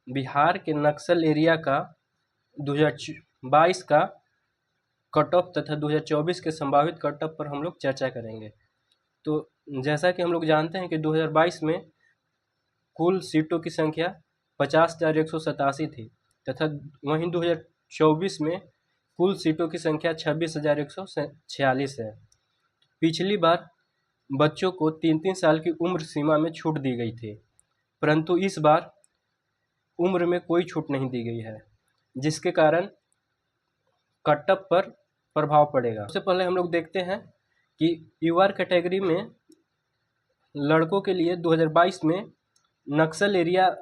बिहार के नक्सल एरिया का 2022 का कट ऑफ तथा 2024 के संभावित कट ऑफ पर हम लोग चर्चा करेंगे। तो जैसा कि हम लोग जानते हैं कि 2022 में कुल सीटों की संख्या 50,187 थी तथा वहीं 2024 में कुल सीटों की संख्या 26,146 है। पिछली बार बच्चों को 3-3 साल की उम्र सीमा में छूट दी गई थी, परंतु इस बार उम्र में कोई छूट नहीं दी गई है, जिसके कारण कट ऑफ पर प्रभाव पड़ेगा। सबसे पहले हम लोग देखते हैं कि यूआर कैटेगरी में लड़कों के लिए 2022 में नक्सल एरिया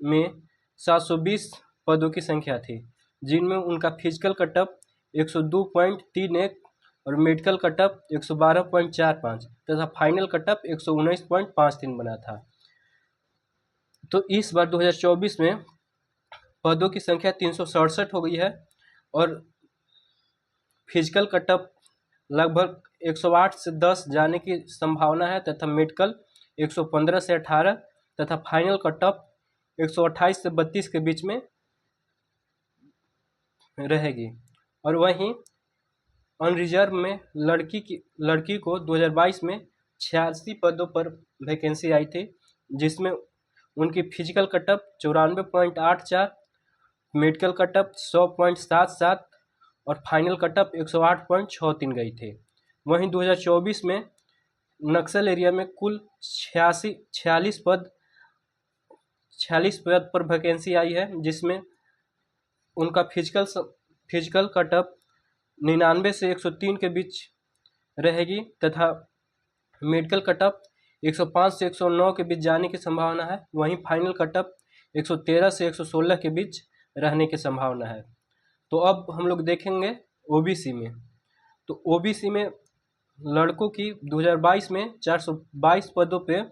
में 720 पदों की संख्या थी, जिनमें उनका फिजिकल कट ऑफ 102.31 और मेडिकल कट ऑफ 112.45 तथा फाइनल कट ऑफ 119.53 बना था। तो इस बार 2024 में पदों की संख्या 367 हो गई है और फिजिकल कट ऑफ लगभग 108 से 10 जाने की संभावना है तथा मेडिकल 115 से 18 तथा फाइनल कट ऑफ 128 से 32 के बीच में रहेगी। और वहीं अनरिजर्व में लड़की को 2022 में 86 पदों पर वैकेंसी आई थी, जिसमें उनकी physical cut off 94.84, medical cut off 100.77 और फाइनल कट ऑफ 108.63 गई थी। वहीं 2024 में नक्सल एरिया में कुल 46 पद पर वैकेंसी आई है, जिसमें उनका फिजिकल कट ऑफ 99 से 103 के बीच रहेगी तथा मेडिकल कट ऑफ 105 से 109 के बीच जाने की संभावना है। वहीं फाइनल कट ऑफ 113 से 116 के बीच रहने की संभावना है। तो अब हम लोग देखेंगे ओबीसी में। तो ओबीसी में लड़कों की 2022 में 422 पदों पे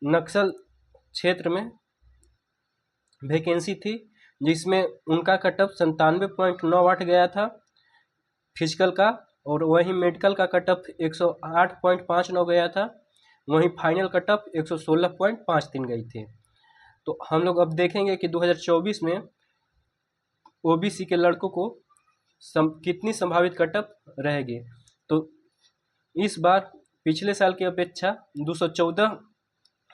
नक्सल क्षेत्र में वैकेंसी थी, जिसमें उनका कट ऑफ 97.98 गया था फिजिकल का, और वहीं मेडिकल का कट ऑफ 108.59 गया था। वहीं फाइनल कट ऑफ 116.53 गई थी। तो हम लोग अब देखेंगे कि 2024 में ओबीसी के लड़कों को कितनी संभावित कट ऑफ रहेगी। तो इस बार पिछले साल की अपेक्षा 214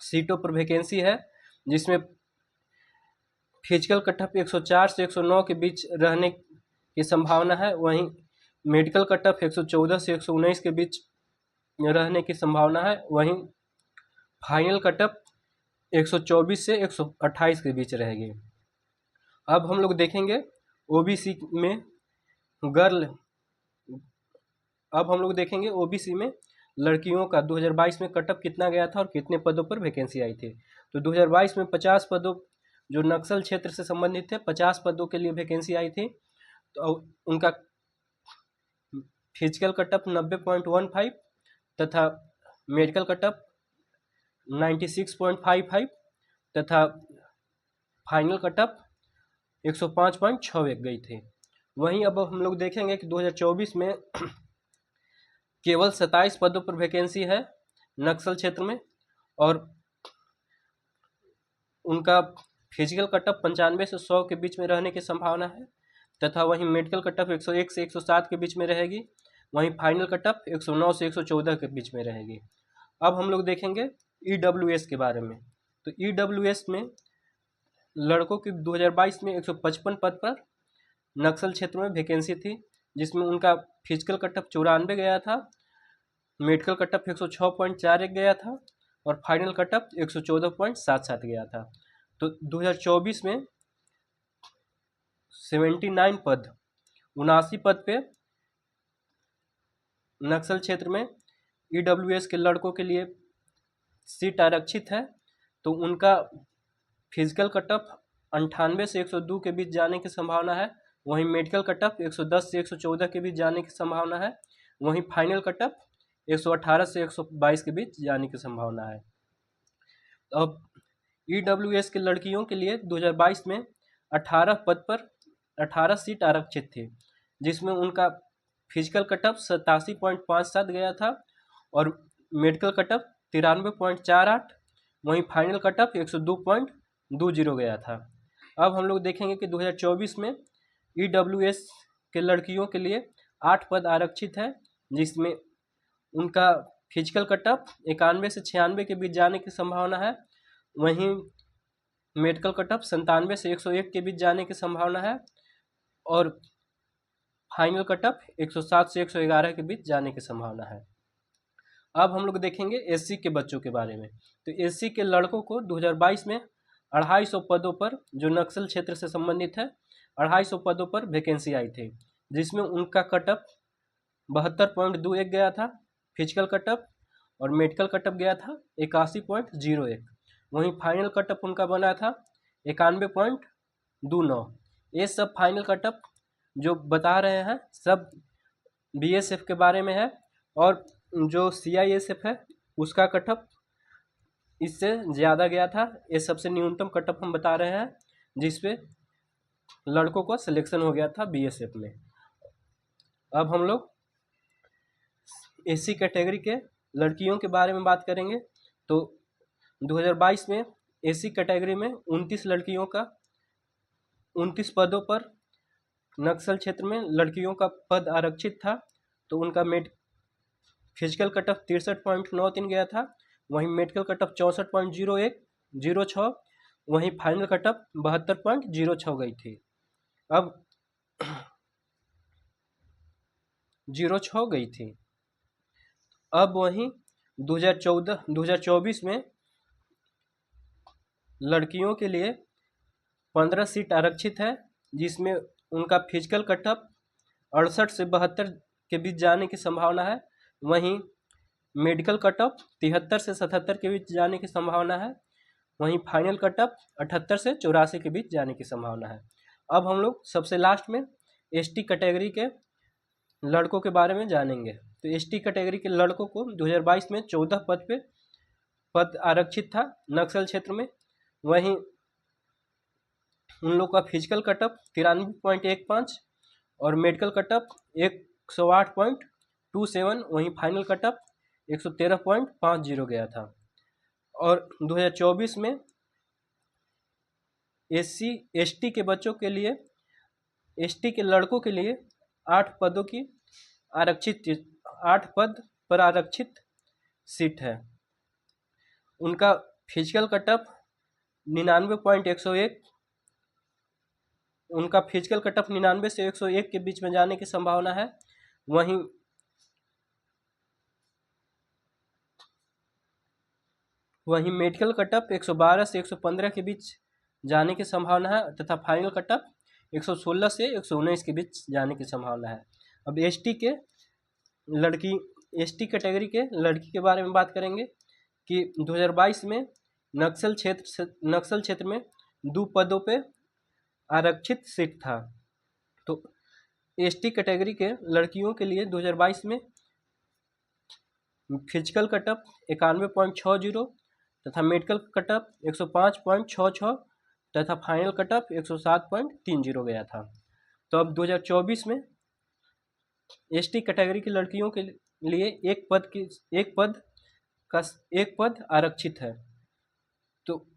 सीटों पर वैकेंसी है, जिसमें फिजिकल कट ऑफ 104 से 109 के बीच रहने की संभावना है। वहीं मेडिकल कट ऑफ 114 से 119 के बीच रहने की संभावना है। वहीं फाइनल कट ऑफ 124 से 128 के बीच रहेगी। अब हम लोग देखेंगे ओबीसी में ओबीसी में लड़कियों का 2022 में कट ऑफ कितना गया था और कितने पदों पर वैकेंसी आई थी। तो 2022 में 50 पदों, जो नक्सल क्षेत्र से संबंधित थे, 50 पदों के लिए वैकेंसी आई थी। तो उनका फिजिकल कट ऑफ 90.15 तथा मेडिकल कट ऑफ 96.55 तथा फाइनल कट ऑफ 105.61 गई थी। वहीं अब हम लोग देखेंगे कि 2024 में केवल 27 पदों पर वैकेंसी है नक्सल क्षेत्र में, और उनका फिजिकल कट ऑफ 95 से 100 के बीच में रहने की संभावना है तथा वहीं मेडिकल कट ऑफ 101 से 107 के बीच में रहेगी। वहीं फाइनल कट ऑफ 109 से 114 के बीच में रहेगी। अब हम लोग देखेंगे ईडब्ल्यूएस के बारे में। तो ईडब्ल्यूएस में लड़कों की 2022 में 155 पद पर नक्सल क्षेत्र में वैकेंसी थी, जिसमें उनका फिजिकल कट ऑफ 94 गया था, मेडिकल कट ऑफ 106.41 गया था और फाइनल कट ऑफ 114.77 गया था। तो 2024 में 79 पद 79 पद पे नक्सल क्षेत्र में ईडब्ल्यूएस के लड़कों के लिए सीट आरक्षित है। तो उनका फिजिकल कट ऑफ 98 से 102 के बीच जाने की संभावना है। वहीं मेडिकल कट ऑफ 110 से 114 के बीच जाने की संभावना है। वहीं फाइनल कट ऑफ 118 से 122 के बीच जाने की संभावना है। अब ईडब्ल्यूएस के लड़कियों के लिए 2022 में 18 पद पर 18 सीट आरक्षित थी, जिसमें उनका फिजिकल कट ऑफ 87.57 गया था और मेडिकल कट ऑफ 93.48, वहीं फाइनल कट ऑफ 102.20 गया था। अब हम लोग देखेंगे कि 2024 में EWS के लड़कियों के लिए 8 पद आरक्षित है, जिसमें उनका फिजिकल कटअप 91 से 96 के बीच जाने की संभावना है। वहीं मेडिकल कटअप 97 से 101 के बीच जाने की संभावना है और फाइनल कटअप 107 से 111 के बीच जाने की संभावना है। अब हम लोग देखेंगे SC के बच्चों के बारे में। तो SC के लड़कों को 2022 में 250 पदों पर, जो नक्सल क्षेत्र से संबंधित है, 250 पदों पर वैकेंसी आई थी, जिसमें उनका कटअप 72.21 गया था फिजिकल कटअप और मेडिकल कटअप गया था 81.01। वहीं फाइनल कटअप उनका बना था 91.29। ये सब फाइनल कटअप जो बता रहे हैं सब BSF के बारे में है, और जो CISF है उसका कटअप इससे ज़्यादा गया था। ये सबसे न्यूनतम कटअप हम बता रहे हैं जिसपे लड़कों को सिलेक्शन हो गया था BSF में। अब हम लोग SC कैटेगरी के लड़कियों के बारे में बात करेंगे। तो 2022 में SC कैटेगरी में 29 लड़कियों का 29 पदों पर नक्सल क्षेत्र में लड़कियों का पद आरक्षित था। तो उनका फिजिकल कटअप 63.93 गया था, वहीं मेडिकल कटअप 64.06, वहीं फाइनल कटअप 72.06 गई थी। अब 06 गई थी। अब वहीं 2024 में लड़कियों के लिए 15 सीट आरक्षित है, जिसमें उनका फिजिकल कटअप 68 से 72 के बीच जाने की संभावना है। वहीं मेडिकल कटअप 73 से 77 के बीच जाने की संभावना है। वहीं फाइनल कटअप 78 से 84 के बीच जाने की संभावना है। अब हम लोग सबसे लास्ट में ST कैटेगरी के लड़कों के बारे में जानेंगे। तो ST कैटेगरी के लड़कों को 2022 में 14 पद आरक्षित था नक्सल क्षेत्र में। वहीं उन लोग का फिजिकल कटअप 93.15 और मेडिकल कटअप 108.27, वहीं फाइनल कटअप 113.50 गया था। और 2024 में SC ST के बच्चों के लिए, ST के लड़कों के लिए 8 पदों की 8 पद पर आरक्षित सीट है। उनका फिजिकल कटअप 99.101, उनका फिजिकल कटअप 99 से 101 के बीच में जाने की संभावना है। वहीं मेडिकल कटअप 112 से 115 के बीच जाने की संभावना है तथा फाइनल कटअप 116 से 119 के बीच जाने की संभावना है। अब ST कैटेगरी के लड़की के बारे में बात करेंगे कि 2022 में नक्सल क्षेत्र में 2 पदों पे आरक्षित सीट था। तो ST कैटेगरी के लड़कियों के लिए 2022 में फिजिकल कटअप 91.60 तथा मेडिकल कटअप 105.66 तथा फाइनल कटअप 107.30 गया था। तो अब 2024 में ST कैटेगरी की लड़कियों के लिए एक पद आरक्षित है। तो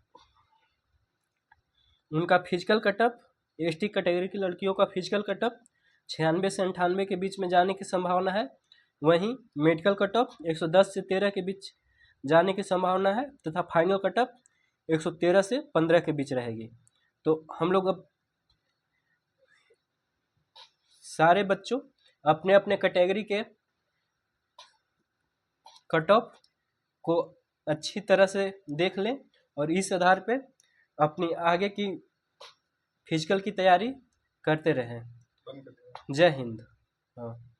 उनका फिजिकल कटअप, ST कैटेगरी की लड़कियों का फिजिकल कटअप 96 से 98 के बीच में जाने की संभावना है। वहीं मेडिकल कटअप 110 से 13 के बीच जाने की संभावना है तथा फाइनल कटअप 113 से 15 के बीच रहेगी। तो हम लोग अब सारे बच्चों अपने अपने कैटेगरी के कट ऑफ को अच्छी तरह से देख लें और इस आधार पे अपनी आगे की फिजिकल की तैयारी करते रहें। जय हिंद। हाँ।